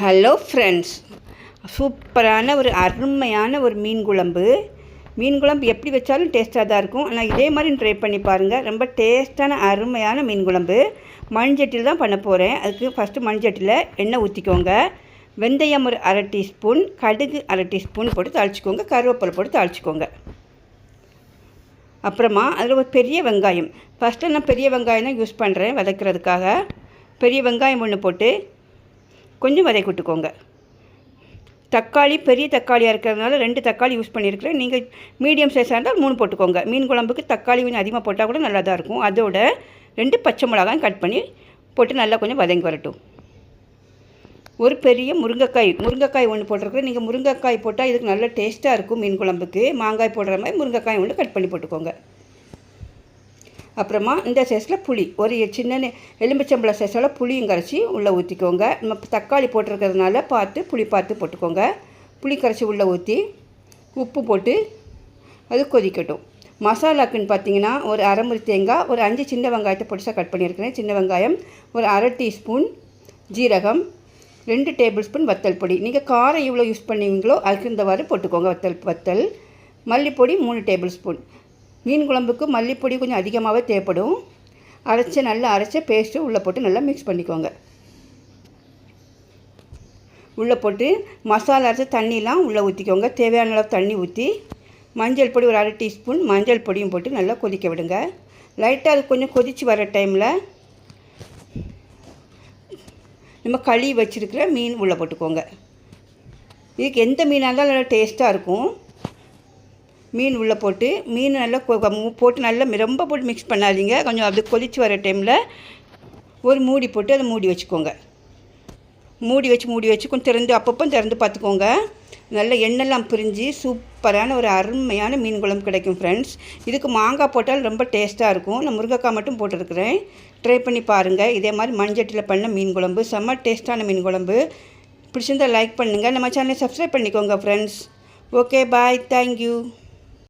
Hello friends, சூப்பரான ஒரு அருமையான ஒரு மீன் குழம்பு எப்படி வச்சாலும் டேஸ்ட்டாக தான் இருக்கும். ஆனால் இதே மாதிரி ட்ரை பண்ணி பாருங்கள். ரொம்ப டேஸ்ட்டான அருமையான மீன் குழம்பு மண்சட்டியில் தான் பண்ண போகிறேன். அதுக்கு ஃபஸ்ட்டு மண்சட்டியில் எண்ணெய் ஊற்றிக்கோங்க. வெந்தயம் ஒரு அரை டீஸ்பூன், கடுகு அரை டீஸ்பூன் போட்டு தாளிச்சிக்கோங்க. கருவேப்பிலை போட்டு தாளிச்சிக்கோங்க. அப்புறமா அதில் ஒரு பெரிய வெங்காயம், ஃபஸ்ட்டு நான் பெரிய வெங்காயம் தான் யூஸ் பண்ணுறேன் வதக்கிறதுக்காக. பெரிய வெங்காயம் ஒன்று போட்டு கொஞ்சம் வதக்கி விட்டுக்கோங்க. தக்காளி பெரிய தக்காளியாக இருக்கிறதுனால 2 தக்காளி யூஸ் பண்ணியிருக்கிறேன். நீங்கள் மீடியம் சைஸாக இருந்தால் 3 போட்டுக்கோங்க. மீன் குழம்புக்கு தக்காளி கொஞ்சம் அதிகமாக போட்டால் கூட நல்லா தான் இருக்கும். அதோட 2 பச்சை மிளகாயும் கட் பண்ணி போட்டு நல்லா கொஞ்சம் வதங்கி வரட்டும். ஒரு பெரிய முருங்கைக்காய் ஒன்று போட்டிருக்கிறேன். நீங்கள் முருங்கைக்காய் போட்டால் இதுக்கு நல்ல டேஸ்ட்டாக இருக்கும். மீன் குழம்புக்கு மாங்காய் போடுற மாதிரி முருங்கைக்காய் ஒன்று கட் பண்ணி போட்டுக்கோங்க. அப்புறமா இந்த சைஸில் புளி, ஒரு சின்ன எலுமிச்சம்பழம் சைஸில் புளியும் கரைச்சி உள்ளே ஊற்றிக்கோங்க. நம்ம தக்காளி போட்டிருக்கிறதுனால புளி பார்த்து போட்டுக்கோங்க. புளி கரைச்சி உள்ளே ஊற்றி உப்பு போட்டு அது கொதிக்கட்டும். மசாலாக்குன்னு பார்த்தீங்கன்னா ஒரு அரை முறி தேங்காய், ஒரு 5 சின்ன வெங்காயத்தை பொடிசாக கட் பண்ணியிருக்கிறேன். சின்ன வெங்காயம், ஒரு அரை டீஸ்பூன் ஜீரகம், 2 டேபிள் ஸ்பூன் வத்தல் பொடி. நீங்கள் காரம் எவ்வளோ யூஸ் பண்ணுவீங்களோ அதுக்கு இந்தவாறு போட்டுக்கோங்க. வத்தல் மல்லிப்பொடி 3 டேபிள் ஸ்பூன். மீன் குழம்புக்கு மல்லிப்பொடி கொஞ்சம் அதிகமாகவே தேவைப்படும். நல்லா அரைச்ச பேஸ்ட்டு உள்ளே போட்டு நல்லா மிக்ஸ் பண்ணிக்கோங்க. உள்ளே போட்டு மசாலா அரைச்ச தண்ணிலாம் உள்ளே ஊற்றிக்கோங்க. தேவையான அளவு தண்ணி ஊற்றி மஞ்சள் பொடி ஒரு அரை டீஸ்பூன் மஞ்சள் பொடியும் போட்டு நல்லா கொதிக்க விடுங்க. லைட்டாக அது கொஞ்சம் கொதித்து வர டைமில் நம்ம கழுவி வச்சுருக்கிற மீன் உள்ளே போட்டுக்கோங்க. இதுக்கு எந்த மீனாக இருந்தாலும் நல்லா டேஸ்ட்டாக இருக்கும். மீன் உள்ளே போட்டு மீன் நல்லா போட்டு நல்லா ரொம்ப போட்டு மிக்ஸ் பண்ணாதீங்க. கொஞ்சம் அப்படி கொதித்து வர டைமில் ஒரு மூடி போட்டு அதை மூடி வச்சுக்கோங்க. மூடி வச்சு கொஞ்சம் அப்பப்போ திறந்து பார்த்துக்கோங்க. நல்ல எண்ணெய்லாம் பிரிஞ்சு சூப்பரான ஒரு அருமையான மீன் குழம்பு கிடைக்கும் ஃப்ரெண்ட்ஸ். இதுக்கு மாங்காய் போட்டால் ரொம்ப டேஸ்ட்டாக இருக்கும். நான் முருங்கைக்காய் மட்டும் போட்டிருக்கிறேன். ட்ரை பண்ணி பாருங்கள். இதே மாதிரி மண்சட்டியில் பண்ண மீன் குழம்பு செம்ம டேஸ்ட்டான மீன் குழம்பு. பிடிச்சிருந்தால் லைக் பண்ணுங்கள். நம்ம சேனலை சப்ஸ்கிரைப் பண்ணிக்கோங்க ஃப்ரெண்ட்ஸ். ஓகே, பாய், தேங்க்யூ.